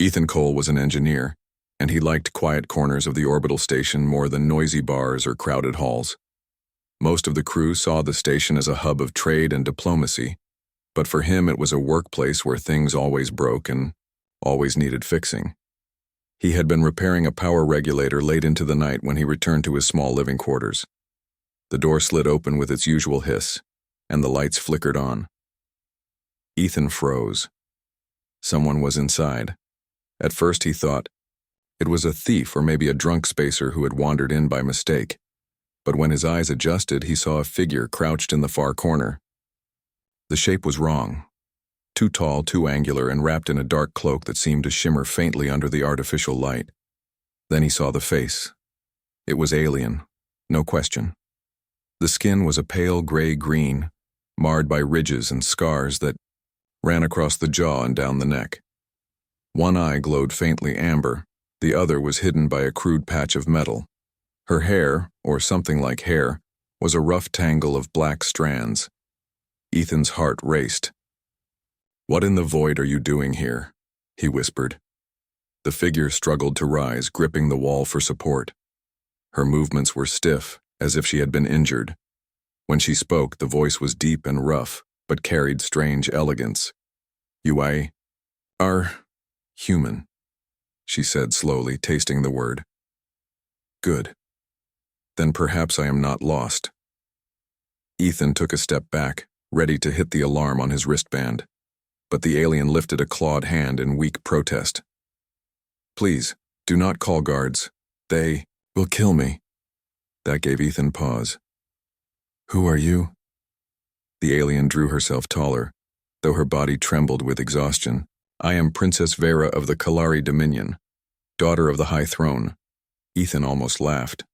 Ethan Cole was an engineer, and he liked quiet corners of the orbital station more than noisy bars or crowded halls. Most of the crew saw the station as a hub of trade and diplomacy, but for him it was a workplace where things always broke and always needed fixing. He had been repairing a power regulator late into the night when he returned to his small living quarters. The door slid open with its usual hiss, and the lights flickered on. Ethan froze. Someone was inside. At first he thought it was a thief or maybe a drunk spacer who had wandered in by mistake, but when his eyes adjusted, he saw a figure crouched in the far corner. The shape was wrong. Too tall, too angular, and wrapped in a dark cloak that seemed to shimmer faintly under the artificial light. Then he saw the face. It was alien, no question. The skin was a pale gray-green, marred by ridges and scars that ran across the jaw and down the neck. One eye glowed faintly amber, the other was hidden by a crude patch of metal. Her hair, or something like hair, was a rough tangle of black strands. Ethan's heart raced. "What in the void are you doing here?" he whispered. The figure struggled to rise, gripping the wall for support. Her movements were stiff, as if she had been injured. When she spoke, the voice was deep and rough, but carried strange elegance. "You are human," she said slowly, tasting the word. "Good. Then perhaps I am not lost." Ethan took a step back, ready to hit the alarm on his wristband, but the alien lifted a clawed hand in weak protest. "Please, do not call guards. They will kill me." That gave Ethan pause. "Who are you?" The alien drew herself taller, though her body trembled with exhaustion. "I am Princess Vera of the Kalari Dominion, daughter of the High Throne." Ethan almost laughed.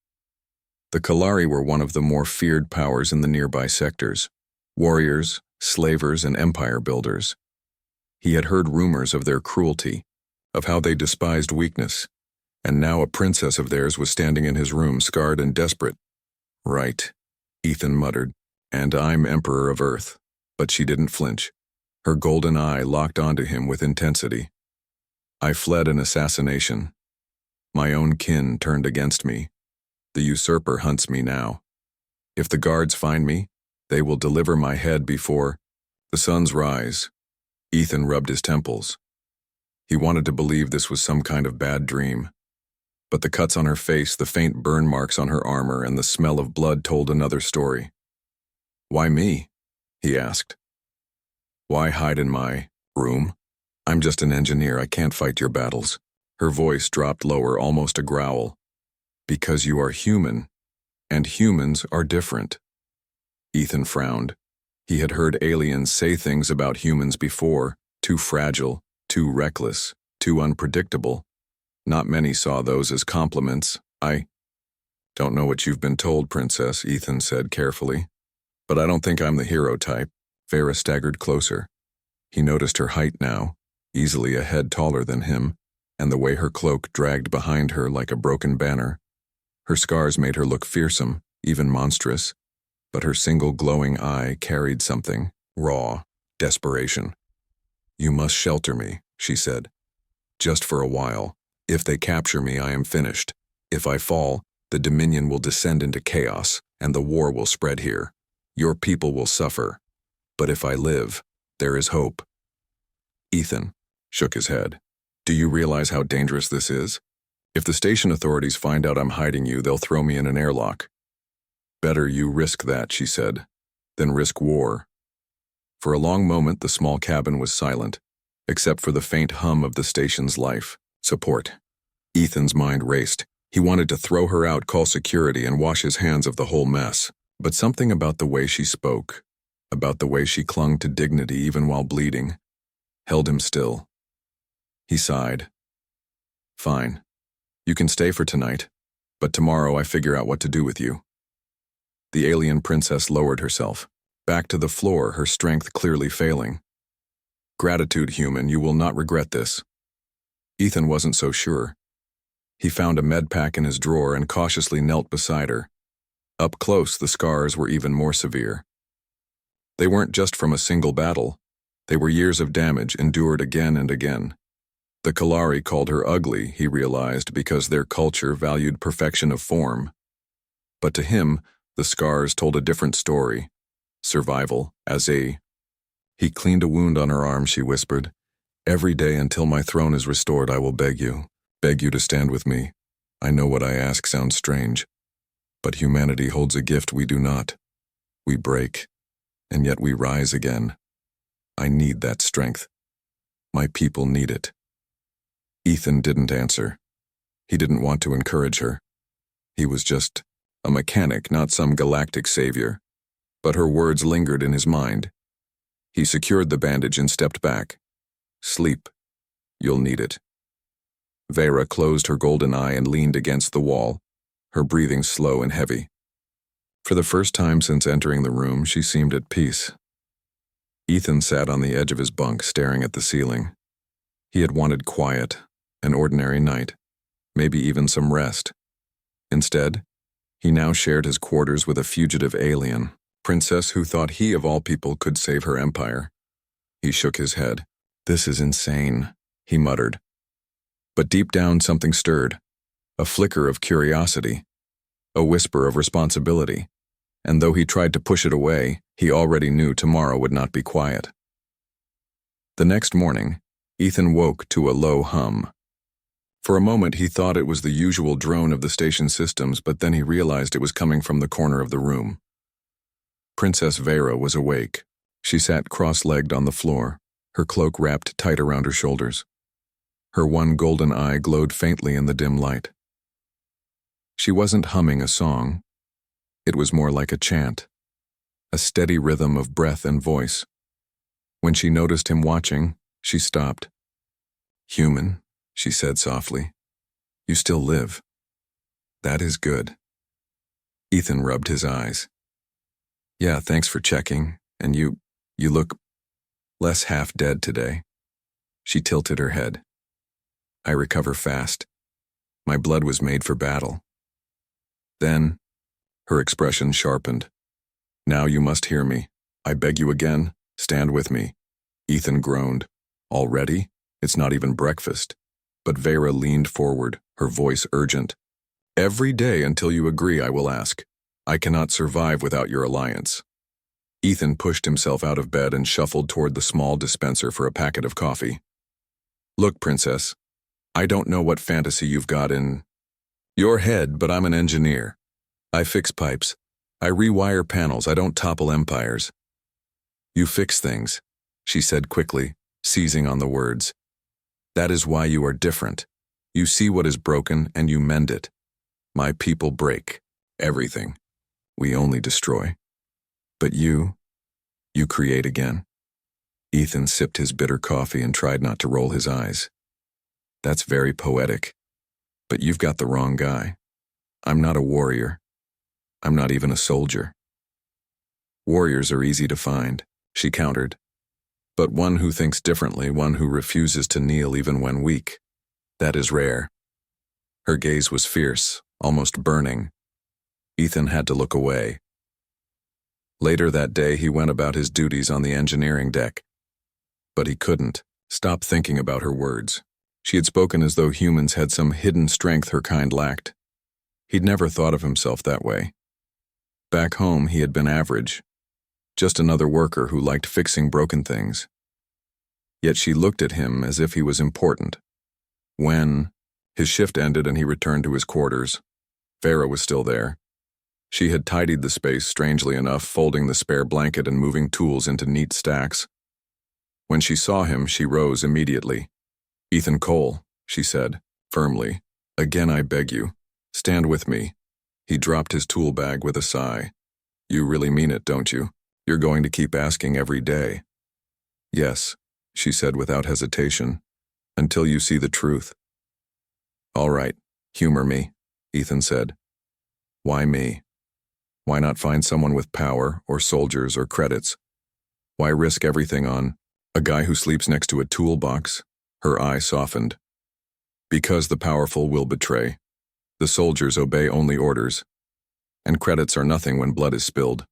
The Kalari were one of the more feared powers in the nearby sectors. Warriors, slavers, and empire builders. He had heard rumors of their cruelty, of how they despised weakness, and now a princess of theirs was standing in his room, scarred and desperate. "Right," Ethan muttered, "and I'm Emperor of Earth." But she didn't flinch. Her golden eye locked onto him with intensity. "I fled an assassination. My own kin turned against me. The usurper hunts me now. If the guards find me, they will deliver my head before the suns rise." Ethan rubbed his temples. He wanted to believe this was some kind of bad dream. But the cuts on her face, the faint burn marks on her armor, and the smell of blood told another story. "Why me?" he asked. "Why hide in my room? I'm just an engineer, I can't fight your battles." Her voice dropped lower, almost a growl. "Because you are human, and humans are different." Ethan frowned. He had heard aliens say things about humans before, too fragile, too reckless, too unpredictable. Not many saw those as compliments. "I don't know what you've been told, Princess," Ethan said carefully. "But I don't think I'm the hero type." Vera staggered closer. He noticed her height now, easily a head taller than him, and the way her cloak dragged behind her like a broken banner. Her scars made her look fearsome, even monstrous, but her single glowing eye carried something, raw, desperation. "You must shelter me," she said. "Just for a while. If they capture me, I am finished. If I fall, the Dominion will descend into chaos, and the war will spread here. Your people will suffer. But if I live, there is hope." Ethan shook his head. "Do you realize how dangerous this is? If the station authorities find out I'm hiding you, they'll throw me in an airlock." "Better you risk that," she said, "than risk war." For a long moment, the small cabin was silent, except for the faint hum of the station's life support. Ethan's mind raced. He wanted to throw her out, call security, and wash his hands of the whole mess. But something about the way she spoke, about the way she clung to dignity even while bleeding, held him still. He sighed. "Fine. You can stay for tonight, but tomorrow I figure out what to do with you." The alien princess lowered herself, back to the floor, her strength clearly failing. "Gratitude, human, you will not regret this." Ethan wasn't so sure. He found a med pack in his drawer and cautiously knelt beside her. Up close, the scars were even more severe. They weren't just from a single battle. They were years of damage endured again and again. The Kalari called her ugly, he realized, because their culture valued perfection of form. But to him, the scars told a different story. Survival, as a... He cleaned a wound on her arm, she whispered. Every day until my throne is restored, I will beg you to stand with me. I know what I ask sounds strange, but humanity holds a gift we do not. We break, and yet we rise again. I need that strength. My people need it. Ethan didn't answer. He didn't want to encourage her. He was just a mechanic, not some galactic savior. But her words lingered in his mind. He secured the bandage and stepped back. Sleep. You'll need it. Vera closed her golden eye and leaned against the wall, her breathing slow and heavy. For the first time since entering the room, she seemed at peace. Ethan sat on the edge of his bunk, staring at the ceiling. He had wanted quiet, an ordinary night, maybe even some rest. Instead, he now shared his quarters with a fugitive alien, princess who thought he of all people could save her empire. He shook his head. This is insane, he muttered. But deep down something stirred, a flicker of curiosity, a whisper of responsibility, and though he tried to push it away, he already knew tomorrow would not be quiet. The next morning, Ethan woke to a low hum. For a moment he thought it was the usual drone of the station systems, but then he realized it was coming from the corner of the room. Princess Vera was awake. She sat cross-legged on the floor, her cloak wrapped tight around her shoulders. Her one golden eye glowed faintly in the dim light. She wasn't humming a song. It was more like a chant, a steady rhythm of breath and voice. When she noticed him watching, she stopped. "Human," she said softly. "You still live. That is good." Ethan rubbed his eyes. "Yeah, thanks for checking, and you look less half-dead today." She tilted her head. "I recover fast. My blood was made for battle." Then, her expression sharpened. "Now you must hear me. I beg you again, stand with me." Ethan groaned. "Already? It's not even breakfast." But Vera leaned forward, her voice urgent. "Every day until you agree, I will ask. I cannot survive without your alliance." Ethan pushed himself out of bed and shuffled toward the small dispenser for a packet of coffee. "Look, Princess, I don't know what fantasy you've got in your head, but I'm an engineer. I fix pipes. I rewire panels. I don't topple empires." "You fix things," she said quickly, seizing on the words. "That is why you are different. You see what is broken and you mend it. My people break everything. We only destroy. But you create again." Ethan sipped his bitter coffee and tried not to roll his eyes. "That's very poetic. But you've got the wrong guy. I'm not a warrior. I'm not even a soldier." "Warriors are easy to find," she countered. "But one who thinks differently, one who refuses to kneel even when weak, that is rare." Her gaze was fierce, almost burning. Ethan had to look away. Later that day, he went about his duties on the engineering deck. But he couldn't stop thinking about her words. She had spoken as though humans had some hidden strength her kind lacked. He'd never thought of himself that way. Back home, he had been average, just another worker who liked fixing broken things. Yet she looked at him as if he was important. When his shift ended and he returned to his quarters, Vera was still there. She had tidied the space, strangely enough, folding the spare blanket and moving tools into neat stacks. When she saw him, she rose immediately. "Ethan Cole," she said, firmly, "again I beg you, stand with me." He dropped his tool bag with a sigh. "You really mean it, don't you? You're going to keep asking every day." "Yes," she said without hesitation, "until you see the truth." "All right, humor me," Ethan said. "Why me? Why not find someone with power, or soldiers, or credits? Why risk everything on a guy who sleeps next to a toolbox?" Her eye softened. "Because the powerful will betray. The soldiers obey only orders. And credits are nothing when blood is spilled.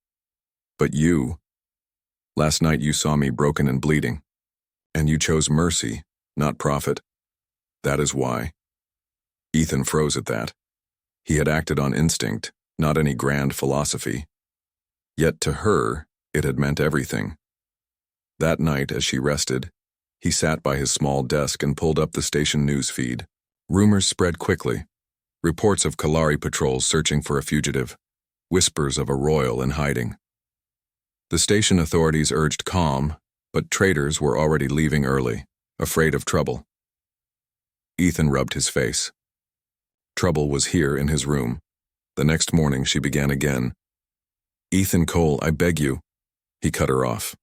But you, last night you saw me broken and bleeding. And you chose mercy, not profit. That is why. Ethan froze at that. He had acted on instinct, not any grand philosophy. Yet to her, it had meant everything. That night, as she rested, he sat by his small desk and pulled up the station news feed. Rumors spread quickly. Reports of Kalari patrols searching for a fugitive. Whispers of a royal in hiding. The station authorities urged calm, but traders were already leaving early, afraid of trouble. Ethan rubbed his face. Trouble was here in his room. The next morning she began again. "Ethan Cole, I beg you." He cut her off.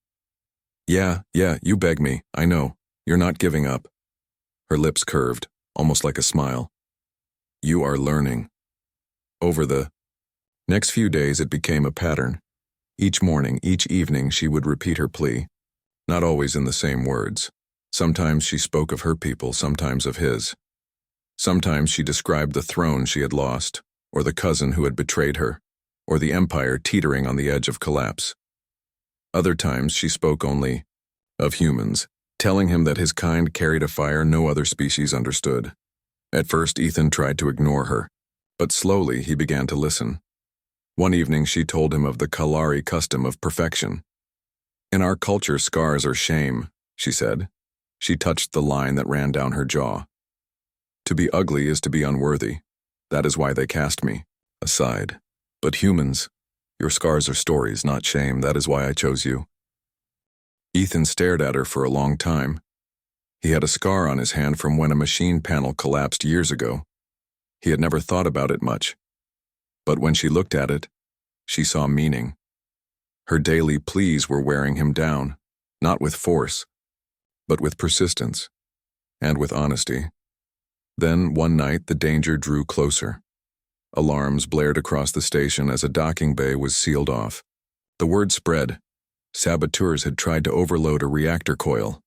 Yeah, you beg me, I know. You're not giving up." Her lips curved, almost like a smile. "You are learning." Over the next few days it became a pattern. Each morning, each evening she would repeat her plea, not always in the same words. Sometimes she spoke of her people, sometimes of his. Sometimes she described the throne she had lost, or the cousin who had betrayed her, or the empire teetering on the edge of collapse. Other times she spoke only of humans, telling him that his kind carried a fire no other species understood. At first Ethan tried to ignore her, but slowly he began to listen. One evening she told him of the Kalari custom of perfection. "In our culture, scars are shame," she said. She touched the line that ran down her jaw. "To be ugly is to be unworthy. That is why they cast me." Aside. "But humans, your scars are stories, not shame. That is why I chose you." Ethan stared at her for a long time. He had a scar on his hand from when a machine panel collapsed years ago. He had never thought about it much. But when she looked at it, she saw meaning. Her daily pleas were wearing him down, not with force, but with persistence, and with honesty. Then, one night, the danger drew closer. Alarms blared across the station as a docking bay was sealed off. The word spread. Saboteurs had tried to overload a reactor coil.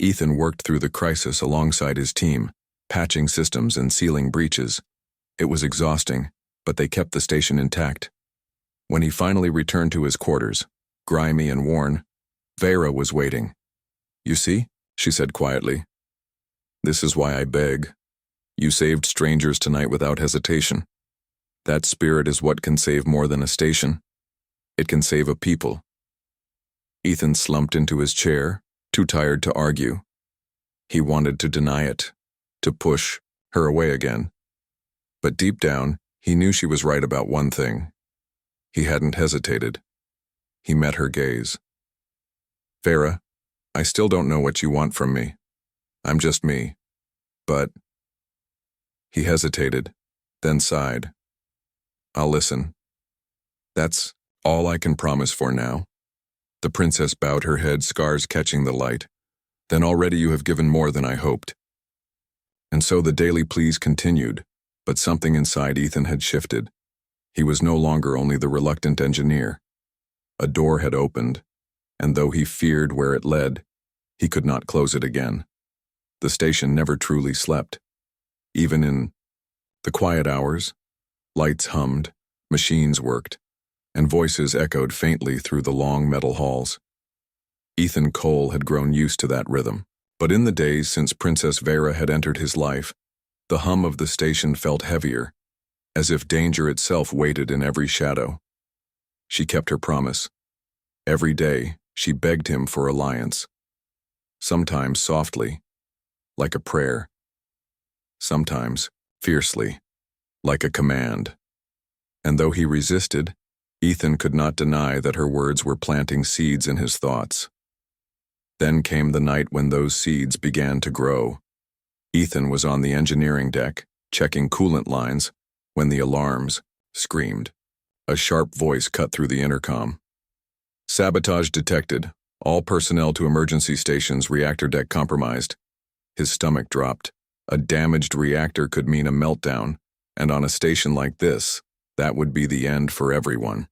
Ethan worked through the crisis alongside his team, patching systems and sealing breaches. It was exhausting, but they kept the station intact. When he finally returned to his quarters, grimy and worn, Vera was waiting. "You see," she said quietly. "This is why I beg. You saved strangers tonight without hesitation. That spirit is what can save more than a station. It can save a people." Ethan slumped into his chair, too tired to argue. He wanted to deny it, to push her away again. But deep down, he knew she was right about one thing. He hadn't hesitated. He met her gaze. "Vera, I still don't know what you want from me. I'm just me. But..." He hesitated, then sighed. "I'll listen. That's all I can promise for now." The princess bowed her head, scars catching the light. "Then already you have given more than I hoped." And so the daily pleas continued, but something inside Ethan had shifted. He was no longer only the reluctant engineer. A door had opened, and though he feared where it led, he could not close it again. The station never truly slept. Even in the quiet hours, lights hummed, machines worked, and voices echoed faintly through the long metal halls. Ethan Cole had grown used to that rhythm, but in the days since Princess Vera had entered his life, the hum of the station felt heavier, as if danger itself waited in every shadow. She kept her promise. Every day, she begged him for alliance. Sometimes softly, like a prayer. Sometimes fiercely, like a command. And though he resisted, Ethan could not deny that her words were planting seeds in his thoughts. Then came the night when those seeds began to grow. Ethan was on the engineering deck, checking coolant lines, when the alarms screamed. A sharp voice cut through the intercom. "Sabotage detected. All personnel to emergency stations, reactor deck compromised." His stomach dropped. A damaged reactor could mean a meltdown, and on a station like this, that would be the end for everyone.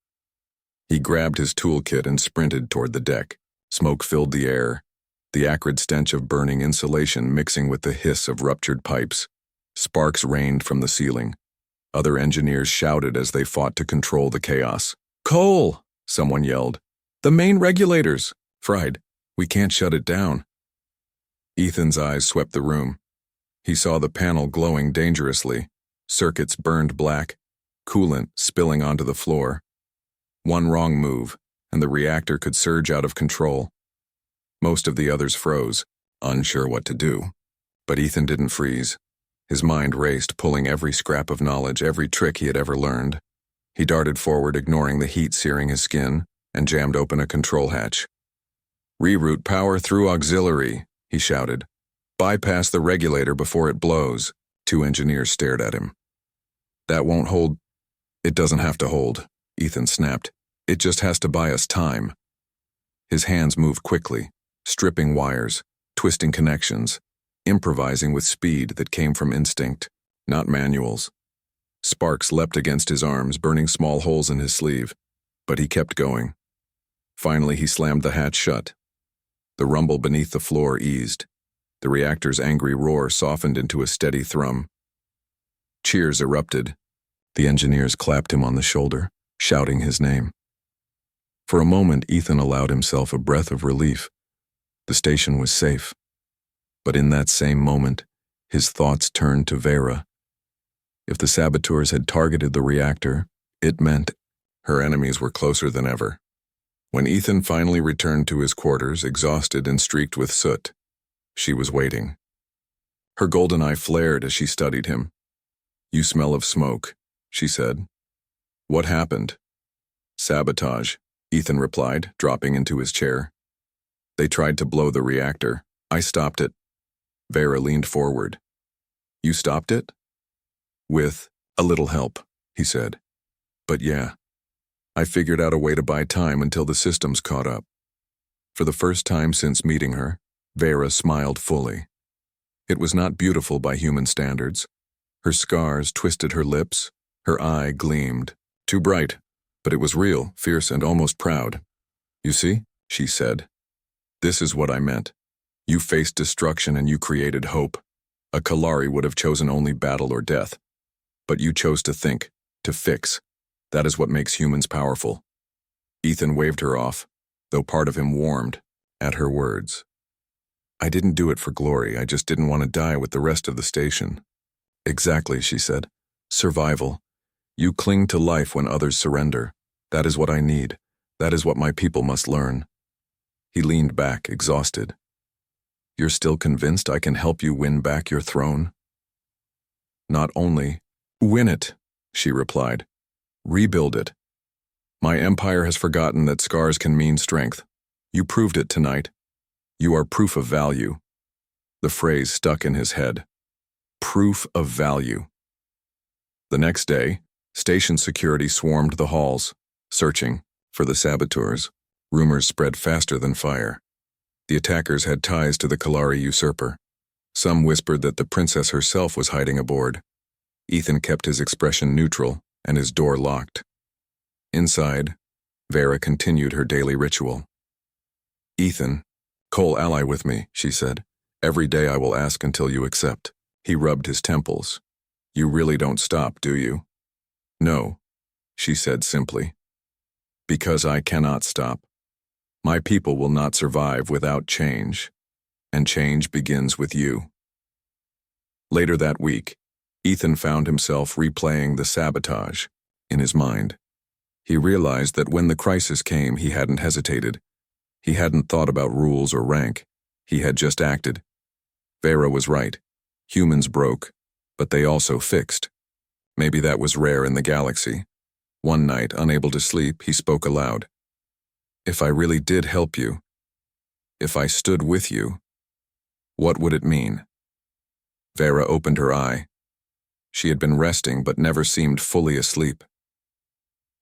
He grabbed his toolkit and sprinted toward the deck. Smoke filled the air, the acrid stench of burning insulation mixing with the hiss of ruptured pipes. Sparks rained from the ceiling. Other engineers shouted as they fought to control the chaos. "Cole!" someone yelled. "The main regulators!" "Fried, we can't shut it down." Ethan's eyes swept the room. He saw the panel glowing dangerously, circuits burned black, coolant spilling onto the floor. One wrong move, and the reactor could surge out of control. Most of the others froze, unsure what to do. But Ethan didn't freeze. His mind raced, pulling every scrap of knowledge, every trick he had ever learned. He darted forward, ignoring the heat searing his skin, and jammed open a control hatch. "Reroute power through auxiliary," he shouted. "Bypass the regulator before it blows." Two engineers stared at him. "That won't hold." "It doesn't have to hold," Ethan snapped. "It just has to buy us time." His hands moved quickly, stripping wires, twisting connections, improvising with speed that came from instinct, not manuals. Sparks leapt against his arms, burning small holes in his sleeve, but he kept going. Finally, he slammed the hatch shut. The rumble beneath the floor eased. The reactor's angry roar softened into a steady thrum. Cheers erupted. The engineers clapped him on the shoulder, shouting his name. For a moment, Ethan allowed himself a breath of relief. The station was safe. But in that same moment, his thoughts turned to Vera. If the saboteurs had targeted the reactor, it meant her enemies were closer than ever. When Ethan finally returned to his quarters, exhausted and streaked with soot, she was waiting. Her golden eye flared as she studied him. "You smell of smoke," she said. "What happened?" "Sabotage," Ethan replied, dropping into his chair. "They tried to blow the reactor. I stopped it." Vera leaned forward. "You stopped it?" "With a little help," he said. "But yeah, I figured out a way to buy time until the systems caught up." For the first time since meeting her, Vera smiled fully. It was not beautiful by human standards. Her scars twisted her lips, her eye gleamed. Too bright, but it was real, fierce, and almost proud. "You see," she said. "This is what I meant. You faced destruction and you created hope. A Kalari would have chosen only battle or death. But you chose to think, to fix. That is what makes humans powerful." Ethan waved her off, though part of him warmed at her words. "I didn't do it for glory, I just didn't want to die with the rest of the station." "Exactly," she said. "Survival. You cling to life when others surrender. That is what I need. That is what my people must learn." He leaned back, exhausted. "You're still convinced I can help you win back your throne?" "Not only win it," she replied. "Rebuild it. My empire has forgotten that scars can mean strength. You proved it tonight. You are proof of value." The phrase stuck in his head. Proof of value. The next day, station security swarmed the halls, searching for the saboteurs. Rumors spread faster than fire. The attackers had ties to the Kalari usurper. Some whispered that the princess herself was hiding aboard. Ethan kept his expression neutral and his door locked. Inside, Vera continued her daily ritual. "Ethan, Cole, ally with me," she said. "Every day I will ask until you accept." He rubbed his temples. "You really don't stop, do you?" "No," she said simply. "Because I cannot stop. My people will not survive without change, and change begins with you." Later that week, Ethan found himself replaying the sabotage in his mind. He realized that when the crisis came, he hadn't hesitated. He hadn't thought about rules or rank. He had just acted. Vera was right. Humans broke, but they also fixed. Maybe that was rare in the galaxy. One night, unable to sleep, he spoke aloud. "If I really did help you, if I stood with you, what would it mean?" Vera opened her eye. She had been resting but never seemed fully asleep.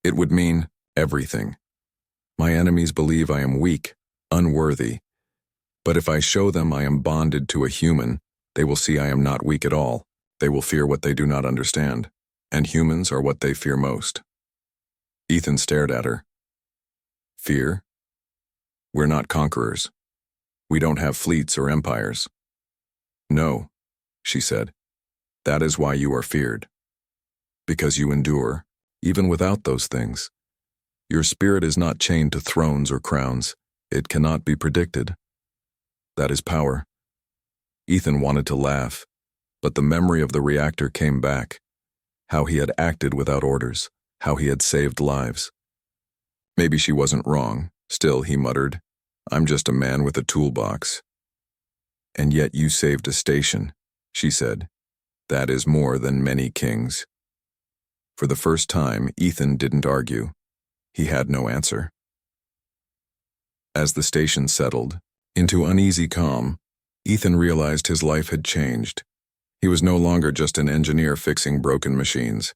"It would mean everything. My enemies believe I am weak, unworthy. But if I show them I am bonded to a human, they will see I am not weak at all. They will fear what they do not understand, and humans are what they fear most." Ethan stared at her. "Fear? We're not conquerors. We don't have fleets or empires." "No," she said. "That is why you are feared. Because you endure, even without those things. Your spirit is not chained to thrones or crowns. It cannot be predicted. That is power." Ethan wanted to laugh, But the memory of the reactor came back, how he had acted without orders, how he had saved lives. Maybe she wasn't wrong. Still, he muttered, I'm just a man with a toolbox. And yet you saved a station, she said. That is more than many kings. For the first time, Ethan didn't argue. He had no answer. As the station settled into uneasy calm, Ethan realized his life had changed. He was no longer just an engineer fixing broken machines.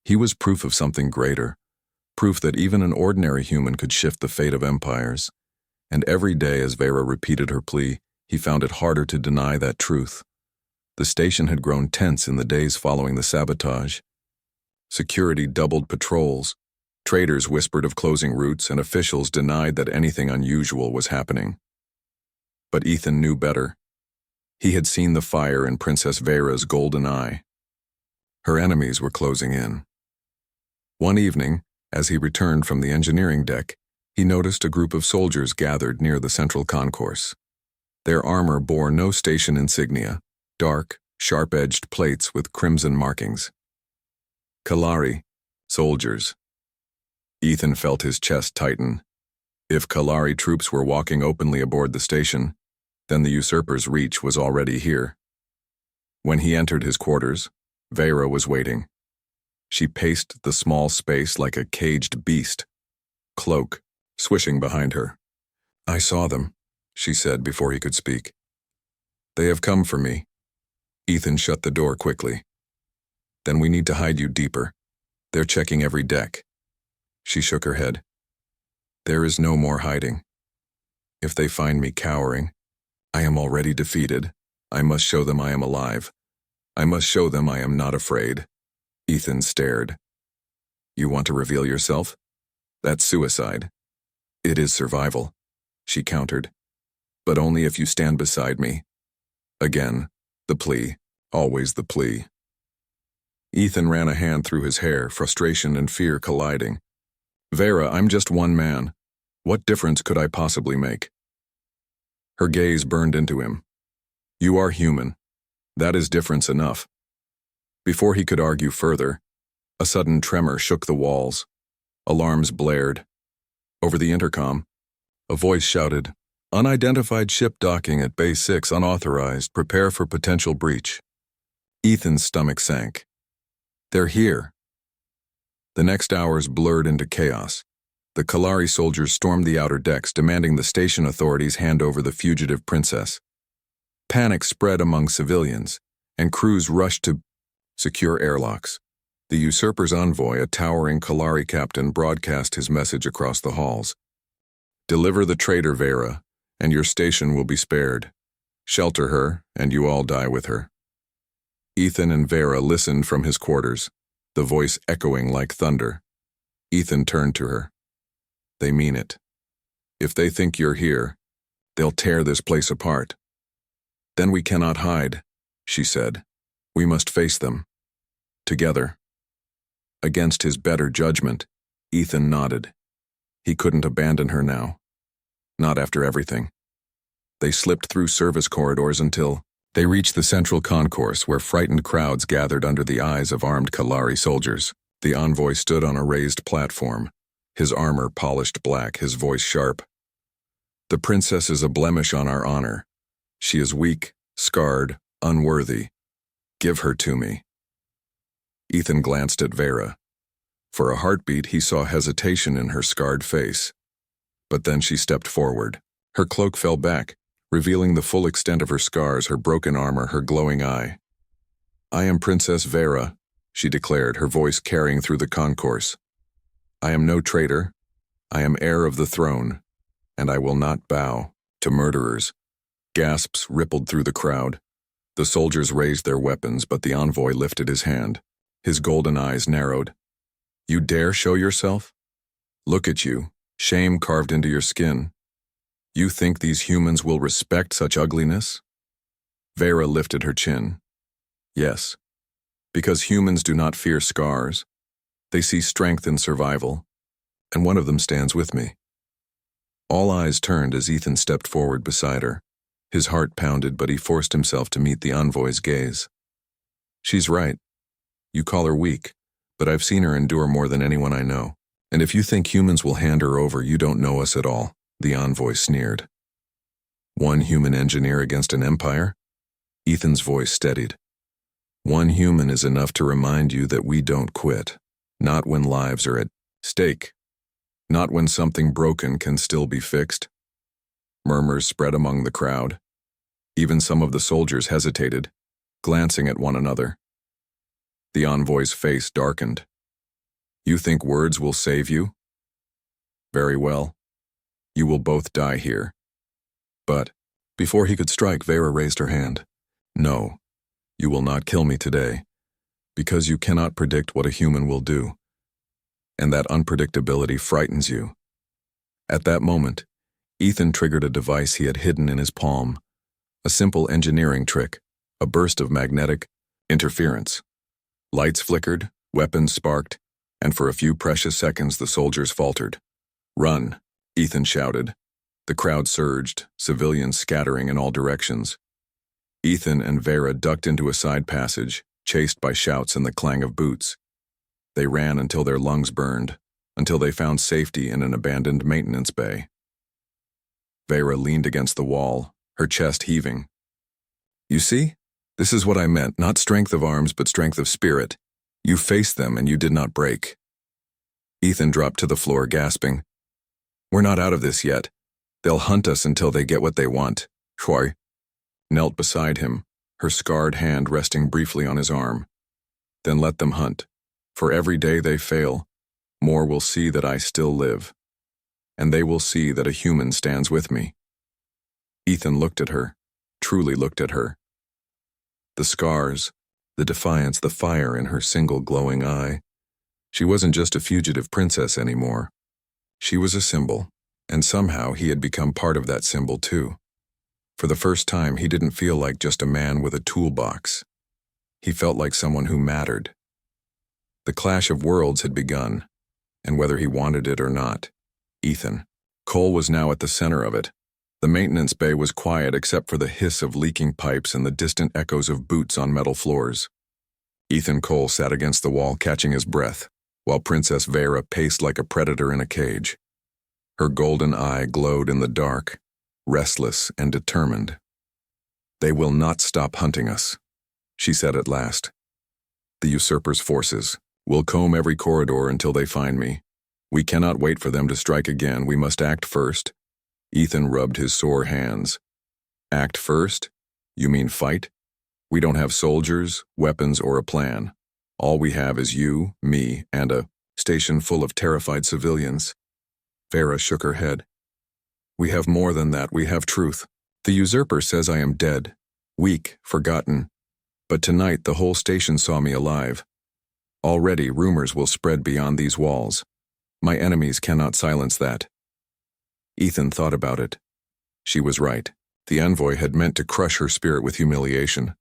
He was proof of something greater, proof that even an ordinary human could shift the fate of empires. And every day, as Vera repeated her plea, he found it harder to deny that truth. The station had grown tense in the days following the sabotage. Security doubled patrols. Traders whispered of closing routes, and officials denied that anything unusual was happening. But Ethan knew better. He had seen the fire in Princess Vera's golden eye. Her enemies were closing in. One evening, as he returned from the engineering deck, he noticed a group of soldiers gathered near the central concourse. Their armor bore no station insignia, dark, sharp-edged plates with crimson markings. Kalari, soldiers. Ethan felt his chest tighten. If Kalari troops were walking openly aboard the station, then the usurper's reach was already here. When he entered his quarters, Vera was waiting. She paced the small space like a caged beast, cloak swishing behind her. I saw them, she said before he could speak. They have come for me. Ethan shut the door quickly. Then we need to hide you deeper. They're checking every deck. She shook her head. There is no more hiding. If they find me cowering, I am already defeated. I must show them I am alive. I must show them I am not afraid. Ethan stared. You want to reveal yourself? That's suicide. It is survival, she countered. But only if you stand beside me. Again, the plea, always the plea. Ethan ran a hand through his hair, frustration and fear colliding. Vera, I'm just one man. What difference could I possibly make? Her gaze burned into him. You are human. That is difference enough. Before he could argue further, a sudden tremor shook the walls. Alarms blared. Over the intercom, a voice shouted, Unidentified ship docking at Bay 6 unauthorized. Prepare for potential breach. Ethan's stomach sank. They're here. The next hours blurred into chaos. The Kalari soldiers stormed the outer decks, demanding the station authorities hand over the fugitive princess. Panic spread among civilians, and crews rushed to secure airlocks. The usurper's envoy, a towering Kalari captain, broadcast his message across the halls. Deliver the traitor Vera, and your station will be spared. Shelter her, and you all die with her. Ethan and Vera listened from his quarters, the voice echoing like thunder. Ethan turned to her. They mean it. If they think you're here, they'll tear this place apart. Then we cannot hide, she said. We must face them. Together. Against his better judgment, Ethan nodded. He couldn't abandon her now. Not after everything. They slipped through service corridors until they reached the central concourse, where frightened crowds gathered under the eyes of armed Kalari soldiers. The envoy stood on a raised platform, his armor polished black, his voice sharp. The princess is a blemish on our honor. She is weak, scarred, unworthy. Give her to me. Ethan glanced at Vera. For a heartbeat, he saw hesitation in her scarred face. But then she stepped forward. Her cloak fell back, revealing the full extent of her scars, her broken armor, her glowing eye. I am Princess Vera, she declared, her voice carrying through the concourse. I am no traitor. I am heir of the throne, and I will not bow to murderers. Gasps rippled through the crowd. The soldiers raised their weapons, but the envoy lifted his hand. His golden eyes narrowed. You dare show yourself? Look at you, shame carved into your skin. You think these humans will respect such ugliness? Vera lifted her chin. Yes, because humans do not fear scars. They see strength in survival, and one of them stands with me. All eyes turned as Ethan stepped forward beside her. His heart pounded, but he forced himself to meet the envoy's gaze. She's right. You call her weak, but I've seen her endure more than anyone I know. And if you think humans will hand her over, you don't know us at all, the envoy sneered. One human engineer against an empire? Ethan's voice steadied. One human is enough to remind you that we don't quit. Not when lives are at stake. Not when something broken can still be fixed. Murmurs spread among the crowd. Even some of the soldiers hesitated, glancing at one another. The envoy's face darkened. You think words will save you? Very well. You will both die here. But, before he could strike, Vera raised her hand. No, you will not kill me today, because you cannot predict what a human will do. And that unpredictability frightens you. At that moment, Ethan triggered a device he had hidden in his palm. A simple engineering trick, a burst of magnetic interference. Lights flickered, weapons sparked, and for a few precious seconds the soldiers faltered. Run, Ethan shouted. The crowd surged, civilians scattering in all directions. Ethan and Vera ducked into a side passage, chased by shouts and the clang of boots. They ran until their lungs burned, until they found safety in an abandoned maintenance bay. Vera leaned against the wall, her chest heaving. You see? This is what I meant, not strength of arms, but strength of spirit. You faced them and you did not break. Ethan dropped to the floor, gasping. We're not out of this yet. They'll hunt us until they get what they want. HFY knelt beside him, her scarred hand resting briefly on his arm. Then let them hunt. For every day they fail, more will see that I still live. And they will see that a human stands with me. Ethan looked at her, truly looked at her. The scars, the defiance, the fire in her single glowing eye. She wasn't just a fugitive princess anymore. She was a symbol, and somehow he had become part of that symbol too. For the first time, he didn't feel like just a man with a toolbox. He felt like someone who mattered. The clash of worlds had begun, and whether he wanted it or not, Ethan. Cole was now at the center of it. The maintenance bay was quiet except for the hiss of leaking pipes and the distant echoes of boots on metal floors. Ethan Cole sat against the wall, catching his breath, while Princess Vera paced like a predator in a cage. Her golden eye glowed in the dark, restless and determined. They will not stop hunting us, she said at last. The usurper's forces will comb every corridor until they find me. We cannot wait for them to strike again. We must act first. Ethan rubbed his sore hands. Act first? You mean fight? We don't have soldiers, weapons, or a plan. All we have is you, me, and a station full of terrified civilians. Vera shook her head. We have more than that. We have truth. The usurper says I am dead, weak, forgotten. But tonight the whole station saw me alive. Already rumors will spread beyond these walls. My enemies cannot silence that. Ethan thought about it. She was right. The envoy had meant to crush her spirit with humiliation,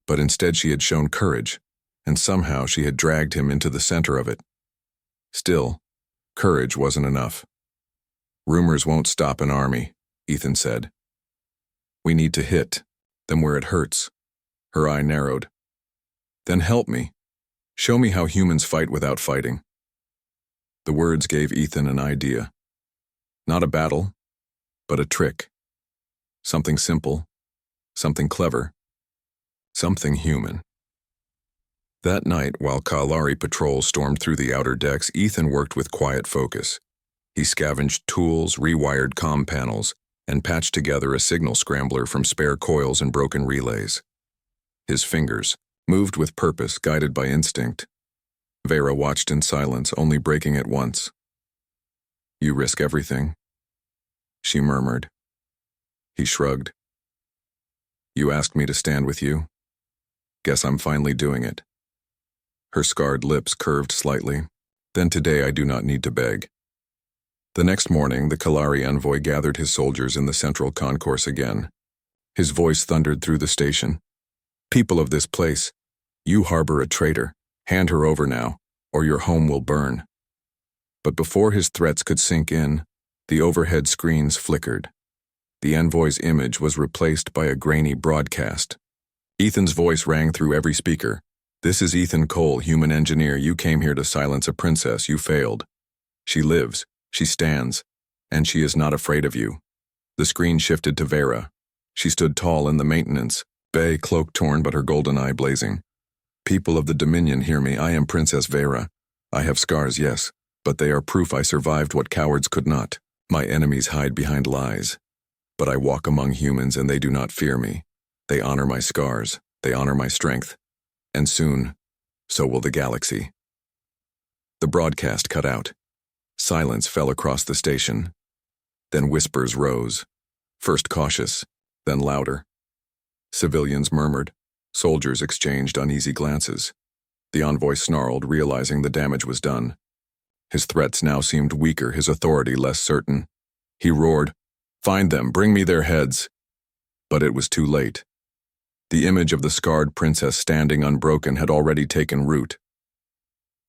but instead she had shown courage, and somehow she had dragged him into the center of it. Still, courage wasn't enough. Rumors won't stop an army, Ethan said. We need to hit them where it hurts. Her eye narrowed. Then help me. Show me how humans fight without fighting. The words gave Ethan an idea. Not a battle, but a trick. Something simple, something clever, something human. That night, while Kalari patrols stormed through the outer decks, Ethan worked with quiet focus. He scavenged tools, rewired comm panels, and patched together a signal scrambler from spare coils and broken relays. His fingers moved with purpose, guided by instinct. Vera watched in silence, only breaking it once. You risk everything, she murmured. He shrugged. You asked me to stand with you. Guess I'm finally doing it. Her scarred lips curved slightly. Then today I do not need to beg. The next morning, the Kalari envoy gathered his soldiers in the central concourse again. His voice thundered through the station. People of this place, you harbor a traitor. Hand her over now, or your home will burn. But before his threats could sink in, the overhead screens flickered. The envoy's image was replaced by a grainy broadcast. Ethan's voice rang through every speaker. This is Ethan Cole, human engineer. You came here to silence a princess. You failed. She lives, she stands, and she is not afraid of you. The screen shifted to Vera. She stood tall in the maintenance bay, cloak torn but her golden eye blazing. People of the Dominion, hear me. I am Princess Vera. I have scars, yes, but they are proof I survived what cowards could not. My enemies hide behind lies. But I walk among humans and they do not fear me. They honor my scars. They honor my strength. And soon, so will the galaxy. The broadcast cut out. Silence fell across the station. Then whispers rose, first cautious, then louder. Civilians murmured. Soldiers exchanged uneasy glances. The envoy snarled, realizing the damage was done. His threats now seemed weaker, his authority less certain. He roared, "Find them, bring me their heads." But it was too late. The image of the scarred princess standing unbroken had already taken root.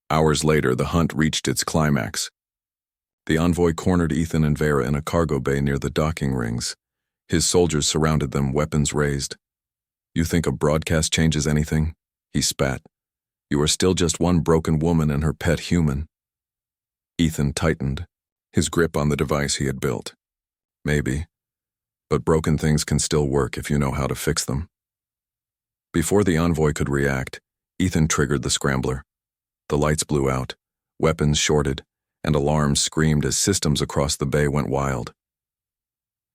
Hours later, the hunt reached its climax. The envoy cornered Ethan and Vera in a cargo bay near the docking rings. His soldiers surrounded them, weapons raised. "You think a broadcast changes anything?" He spat. "You are still just one broken woman and her pet human." Ethan tightened, his grip on the device he had built. "Maybe, but broken things can still work if you know how to fix them." Before the envoy could react, Ethan triggered the scrambler. The lights blew out, weapons shorted, and alarms screamed as systems across the bay went wild.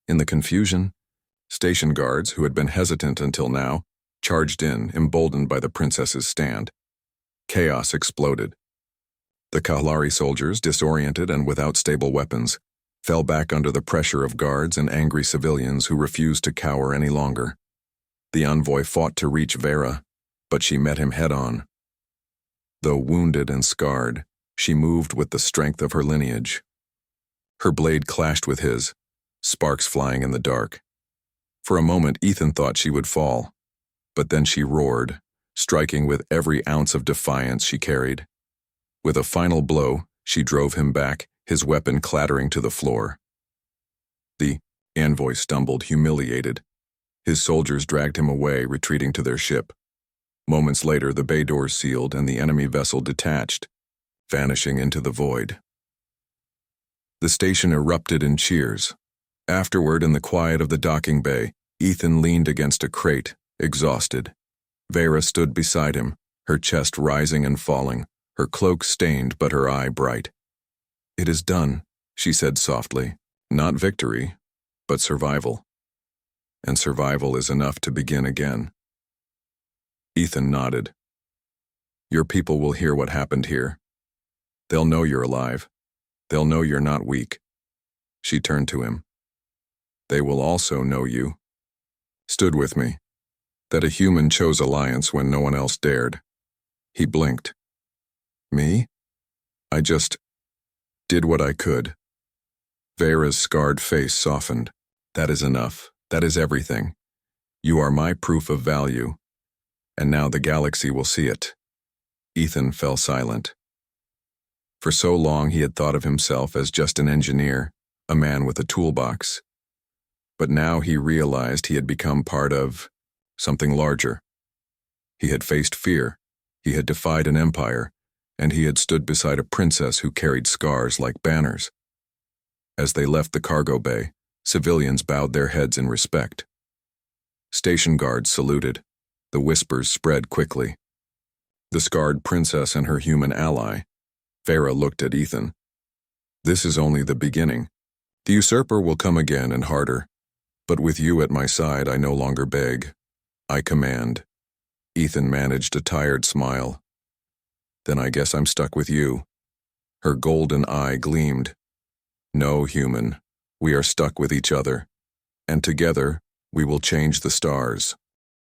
In the confusion, station guards, who had been hesitant until now, charged in, emboldened by the princess's stand. Chaos exploded. The Kahlari soldiers, disoriented and without stable weapons, fell back under the pressure of guards and angry civilians who refused to cower any longer. The envoy fought to reach Vera, but she met him head-on. Though wounded and scarred, she moved with the strength of her lineage. Her blade clashed with his, sparks flying in the dark. For a moment, Ethan thought she would fall, but then she roared, striking with every ounce of defiance she carried. With a final blow, she drove him back, his weapon clattering to the floor. The envoy stumbled, humiliated. His soldiers dragged him away, retreating to their ship. Moments later, the bay doors sealed and the enemy vessel detached, vanishing into the void. The station erupted in cheers. Afterward, in the quiet of the docking bay, Ethan leaned against a crate, exhausted. Vera stood beside him, her chest rising and falling, her cloak stained but her eye bright. "It is done," she said softly. "Not victory, but survival. And survival is enough to begin again." Ethan nodded. "Your people will hear what happened here. They'll know you're alive. They'll know you're not weak." She turned to him. "They will also know you stood with me, that a human chose alliance when no one else dared." He blinked. "Me? I just did what I could." Vera's scarred face softened. "That is enough. That is everything. You are my proof of value, and now the galaxy will see it." Ethan fell silent. For so long he had thought of himself as just an engineer, a man with a toolbox. But now he realized he had become part of something larger. He had faced fear, he had defied an empire, and he had stood beside a princess who carried scars like banners. As they left the cargo bay, civilians bowed their heads in respect. Station guards saluted. The whispers spread quickly. The scarred princess and her human ally. Vera looked at Ethan. "This is only the beginning. The usurper will come again and harder. But with you at my side, I no longer beg. I command." Ethan managed a tired smile. "Then I guess I'm stuck with you." Her golden eye gleamed. "No, human. We are stuck with each other. And together, we will change the stars."